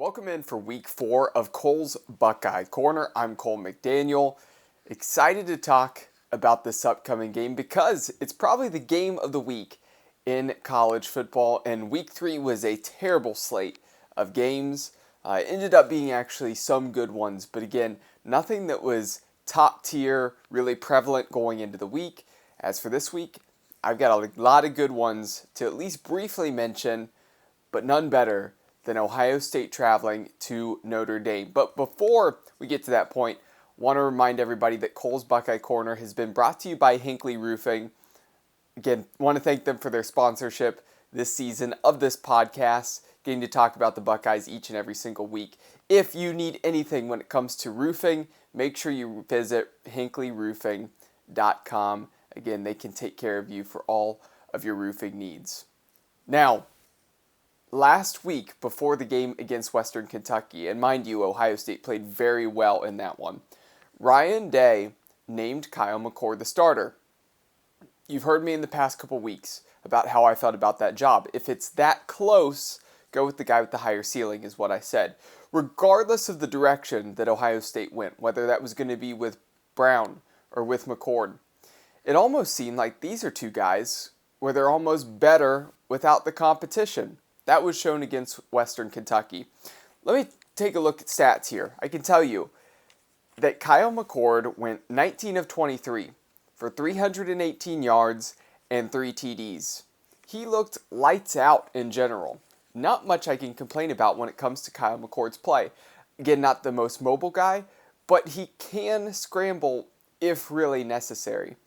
Welcome in for week 4 of Cole's Buckeye Corner. I'm Cole McDaniel. Excited to talk about this upcoming game because it's probably the game of the week in college football, and week 3 was a terrible slate of games. It ended up being actually some good ones, but again, nothing that was top tier, really prevalent going into the week. As for this week, I've got a lot of good ones to at least briefly mention, but none better than Ohio State traveling to Notre Dame. But before we get to that point, I want to remind everybody that Cole's Buckeye Corner has been brought to you by Hinckley Roofing. Again, want to thank them for their sponsorship this season of this podcast, getting to talk about the Buckeyes each and every single week. If you need anything when it comes to roofing, make sure you visit hinkleyroofing.com. Again, they can take care of you for all of your roofing needs. Now, last week before the game against Western Kentucky, and mind you, Ohio State played very well in that one, Ryan Day named Kyle McCord the starter. You've heard me in the past couple weeks about how I felt about that job. If it's that close, go with the guy with the higher ceiling is what I said. Regardless of the direction that Ohio State went, whether that was going to be with Brown or with McCord, it almost seemed like these are two guys where they're almost better without the competition. That was shown against Western Kentucky. Let me take a look at stats here. I can tell you that Kyle McCord went 19 of 23 for 318 yards and 3 TDs. He looked lights out in general. Not much I can complain about when it comes to Kyle McCord's play. Again, not the most mobile guy, but he can scramble if really necessary.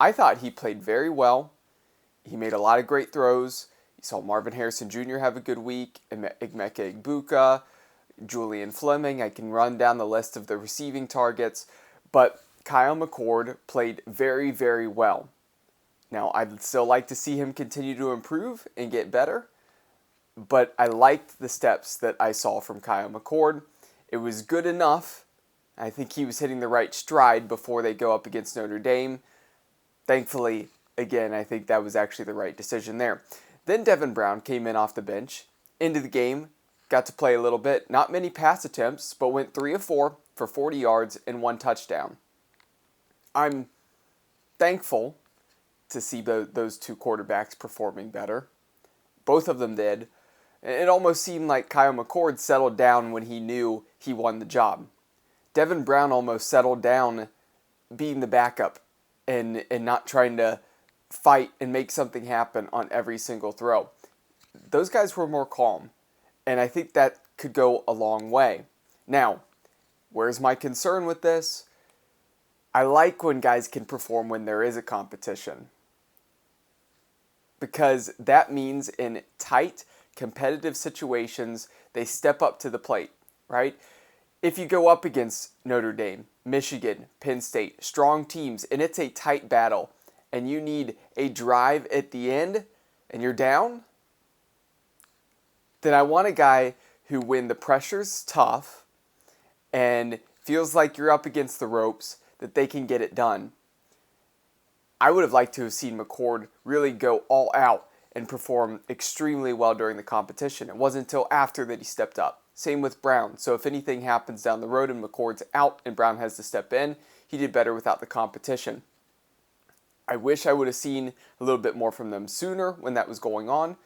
I thought he played very well. He made a lot of great throws. You saw Marvin Harrison Jr. have a good week, Emeka Egbuka, Julian Fleming. I can run down the list of the receiving targets, but Kyle McCord played very, very well. Now, I'd still like to see him continue to improve and get better, but I liked the steps that I saw from Kyle McCord. It was good enough. I think he was hitting the right stride before they go up against Notre Dame. Thankfully, again, I think that was actually the right decision there. Then Devin Brown came in off the bench, into the game, got to play a little bit. Not many pass attempts, but went 3 of 4 for 40 yards and 1 touchdown. I'm thankful to see those two quarterbacks performing better. Both of them did. It almost seemed like Kyle McCord settled down when he knew he won the job. Devin Brown almost settled down being the backup and not trying to fight and make something happen on every single throw. Those guys were more calm, and I think that could go a long way. Now, where's my concern with this? I like when guys can perform when there is a competition, because that means in tight, competitive situations, they step up to the plate, right? If you go up against Notre Dame, Michigan, Penn State, strong teams, and it's a tight battle, and you need a drive at the end, and you're down, then I want a guy who, when the pressure's tough and feels like you're up against the ropes, that they can get it done. I would have liked to have seen McCord really go all out and perform extremely well during the competition. It wasn't until after that he stepped up. Same with Brown. So if anything happens down the road and McCord's out and Brown has to step in, he did better without the competition. I wish I would have seen a little bit more from them sooner when that was going on,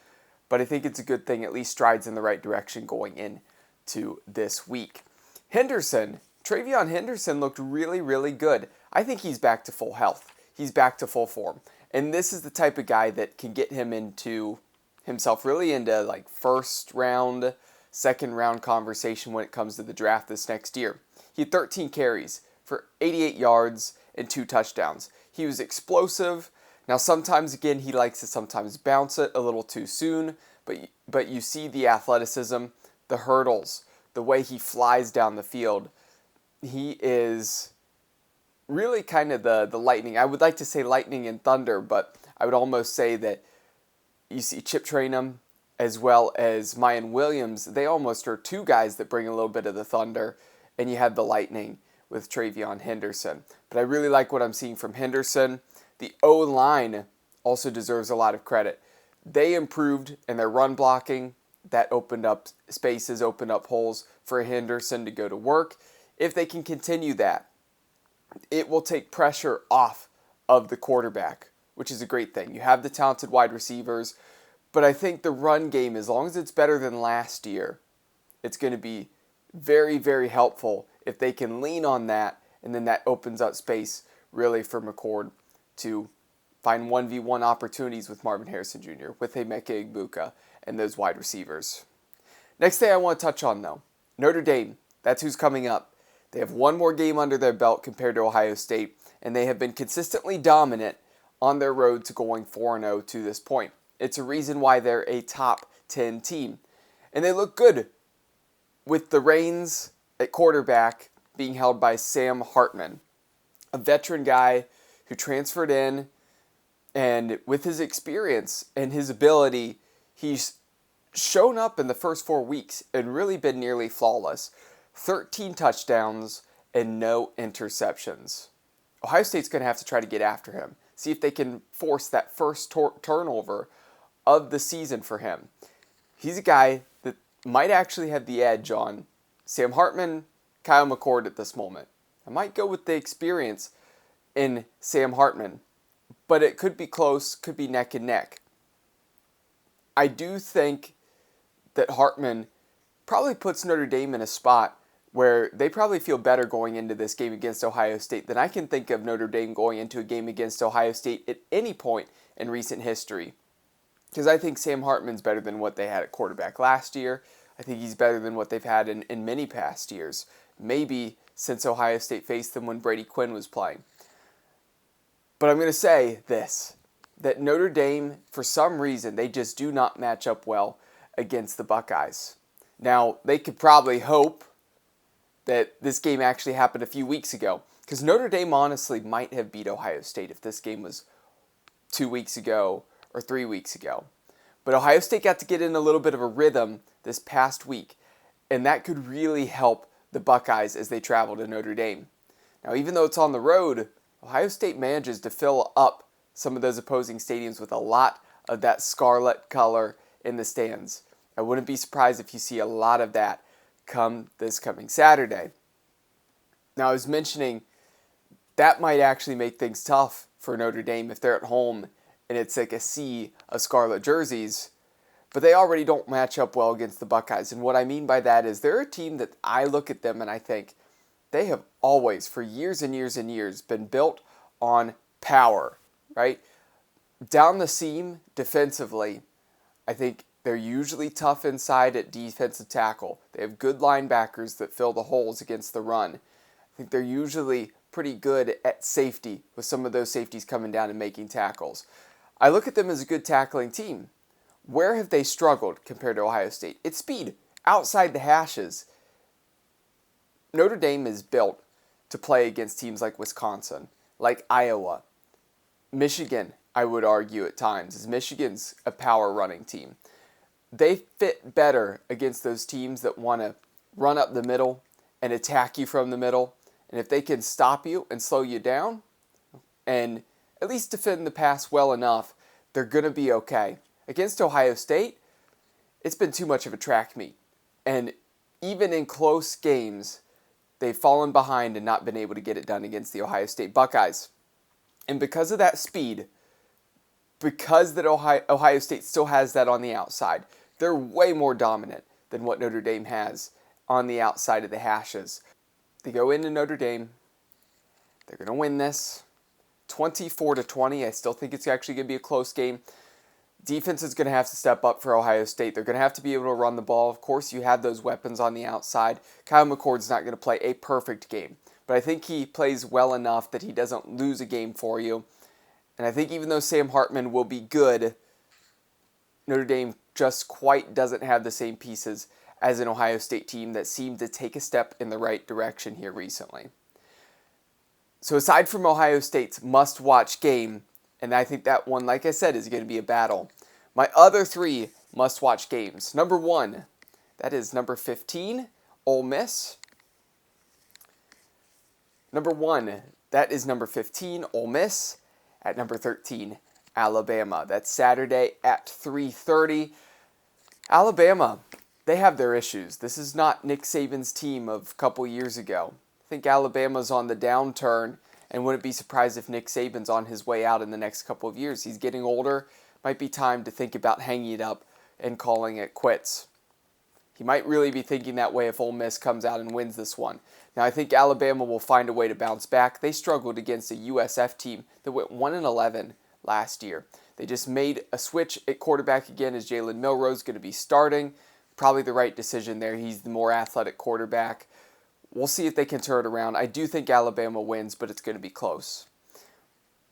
but I think it's a good thing, at least strides in the right direction going into this week. Travion Henderson looked really, really good. I think he's back to full health. He's back to full form. And this is the type of guy that can get himself really into like first round, second round conversation when it comes to the draft this next year. He had 13 carries for 88 yards and 2 touchdowns. He was explosive. Now, sometimes, again, he likes to sometimes bounce it a little too soon, but you see the athleticism, the hurdles, the way he flies down the field. He is really kind of the lightning. I would like to say lightning and thunder, but I would almost say that you see Chip Trayanum as well as Mayan Williams. They almost are two guys that bring a little bit of the thunder, and you have the lightning with Travion Henderson. But I really like what I'm seeing from Henderson. The O-line also deserves a lot of credit. They improved in their run blocking. that opened up spaces, opened up holes for Henderson to go to work. If they can continue that, it will take pressure off of the quarterback, which is a great thing. You have the talented wide receivers, but I think the run game, as long as it's better than last year, it's going to be very, very helpful if they can lean on that, and then that opens up space really for McCord to find 1v1 opportunities with Marvin Harrison Jr., with Emeka Egbuka, and those wide receivers. Next thing I want to touch on, though, Notre Dame. That's who's coming up. They have one more game under their belt compared to Ohio State, and they have been consistently dominant on their road to going 4-0 to this point. It's a reason why they're a top 10 team. And they look good with the reins at quarterback being held by Sam Hartman, a veteran guy who transferred in, and with his experience and his ability, he's shown up in the first 4 weeks and really been nearly flawless. 13 touchdowns and no interceptions. Ohio State's going to have to try to get after him, see if they can force that first turnover of the season for him. He's a guy that might actually have the edge on Sam Hartman, Kyle McCord at this moment. I might go with the experience in Sam Hartman, but it could be close, could be neck and neck. I do think that Hartman probably puts Notre Dame in a spot where they probably feel better going into this game against Ohio State than I can think of Notre Dame going into a game against Ohio State at any point in recent history. Because I think Sam Hartman's better than what they had at quarterback last year. I think he's better than what they've had in many past years. Maybe since Ohio State faced them when Brady Quinn was playing. But I'm going to say this, that Notre Dame, for some reason, they just do not match up well against the Buckeyes. Now, they could probably hope that this game actually happened a few weeks ago, because Notre Dame honestly might have beat Ohio State if this game was 2 weeks ago or 3 weeks ago. But Ohio State got to get in a little bit of a rhythm this past week, and that could really help the Buckeyes as they travel to Notre Dame. Now, even though it's on the road, Ohio State manages to fill up some of those opposing stadiums with a lot of that scarlet color in the stands. I wouldn't be surprised if you see a lot of that come this coming Saturday. Now, I was mentioning that might actually make things tough for Notre Dame if they're at home and it's like a sea of scarlet jerseys, but they already don't match up well against the Buckeyes. And what I mean by that is they're a team that I look at them and I think they have always, for years and years and years, been built on power, right? Down the seam, defensively, I think they're usually tough inside at defensive tackle. They have good linebackers that fill the holes against the run. I think they're usually pretty good at safety, with some of those safeties coming down and making tackles. I look at them as a good tackling team. Where have they struggled compared to Ohio State? It's speed, outside the hashes. Notre Dame is built to play against teams like Wisconsin, like Iowa. Michigan, I would argue at times, is Michigan's a power running team. They fit better against those teams that want to run up the middle and attack you from the middle. And if they can stop you and slow you down and at least defend the pass well enough, they're going to be okay. Against Ohio State, it's been too much of a track meet. And even in close games, they've fallen behind and not been able to get it done against the Ohio State Buckeyes. And because of that speed, because that Ohio State still has that on the outside, they're way more dominant than what Notre Dame has on the outside of the hashes. They go into Notre Dame. They're going to win this 24-20. I still think it's actually going to be a close game. Defense is going to have to step up for Ohio State. They're going to have to be able to run the ball. Of course, you have those weapons on the outside. Kyle McCord's not going to play a perfect game, but I think he plays well enough that he doesn't lose a game for you. And I think even though Sam Hartman will be good, Notre Dame just quite doesn't have the same pieces as an Ohio State team that seemed to take a step in the right direction here recently. So aside from Ohio State's must-watch game, and I think that one, like I said, is going to be a battle, my other three must-watch games. Number 1, that is number 15, Ole Miss. Number 1, that is number 15, Ole Miss. At number 13, Alabama. That's Saturday at 3:30. Alabama, they have their issues. This is not Nick Saban's team of a couple years ago. I think Alabama's on the downturn, and wouldn't be surprised if Nick Saban's on his way out in the next couple of years. He's getting older. Might be time to think about hanging it up and calling it quits. He might really be thinking that way if Ole Miss comes out and wins this one. Now, I think Alabama will find a way to bounce back. They struggled against a USF team that went 1-11 last year. They just made a switch at quarterback again as Jalen Milroe going to be starting. Probably the right decision there. He's the more athletic quarterback. We'll see if they can turn it around. I do think Alabama wins, but it's going to be close.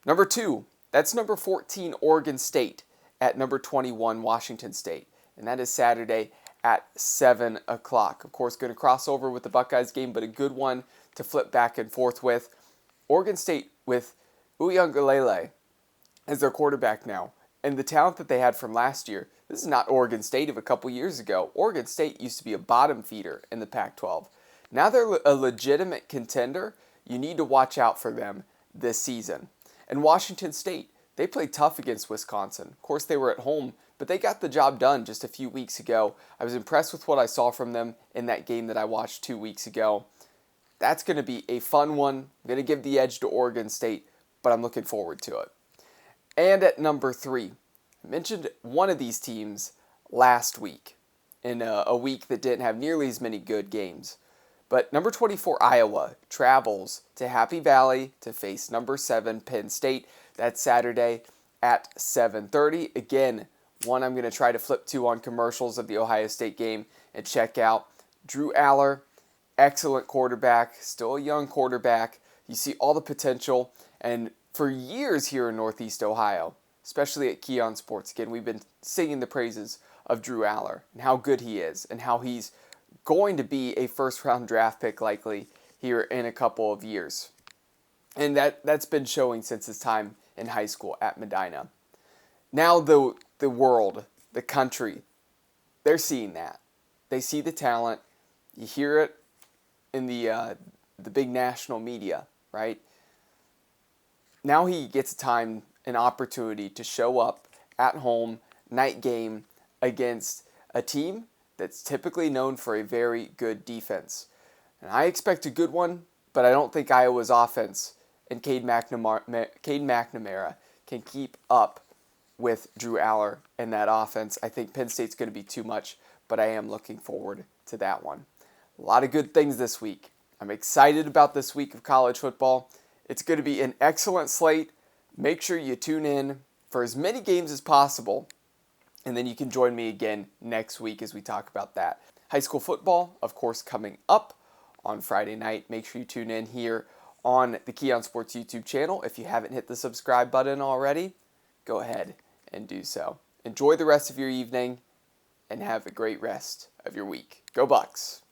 Number 2, that's number 14, Oregon State, at number 21, Washington State. And that is Saturday at 7 o'clock. Of course, going to cross over with the Buckeyes game, but a good one to flip back and forth with. Oregon State with Uiagalelei as their quarterback now. And the talent that they had from last year, this is not Oregon State of a couple years ago. Oregon State used to be a bottom feeder in the Pac-12. Now they're a legitimate contender. You need to watch out for them this season. And Washington State, they played tough against Wisconsin. Of course, they were at home, but they got the job done just a few weeks ago. I was impressed with what I saw from them in that game that I watched 2 weeks ago. That's going to be a fun one. I'm going to give the edge to Oregon State, but I'm looking forward to it. And at number 3, I mentioned one of these teams last week in a week that didn't have nearly as many good games. But number 24, Iowa, travels to Happy Valley to face number 7, Penn State. That's Saturday at 7:30. Again, one I'm going to try to flip to on commercials of the Ohio State game and check out. Drew Aller, excellent quarterback, still a young quarterback. You see all the potential. And for years here in Northeast Ohio, especially at Keon Sports, again, we've been singing the praises of Drew Aller and how good he is and how he's going to be a first-round draft pick likely here in a couple of years. And that's been showing since his time in high school at Medina. Now the world, the country, they're seeing that. They see the talent. You hear it in the big national media, right? Now he gets time, an opportunity to show up at home, night game, against a team that's typically known for a very good defense. And I expect a good one, but I don't think Iowa's offense and Cade McNamara can keep up with Drew Aller and that offense. I think Penn State's going to be too much, but I am looking forward to that one. A lot of good things this week. I'm excited about this week of college football. It's going to be an excellent slate. Make sure you tune in for as many games as possible, and then you can join me again next week as we talk about that. High school football, of course, coming up on Friday night. Make sure you tune in here on the Keon Sports YouTube channel. If you haven't hit the subscribe button already, go ahead and do so. Enjoy the rest of your evening and have a great rest of your week. Go Bucks!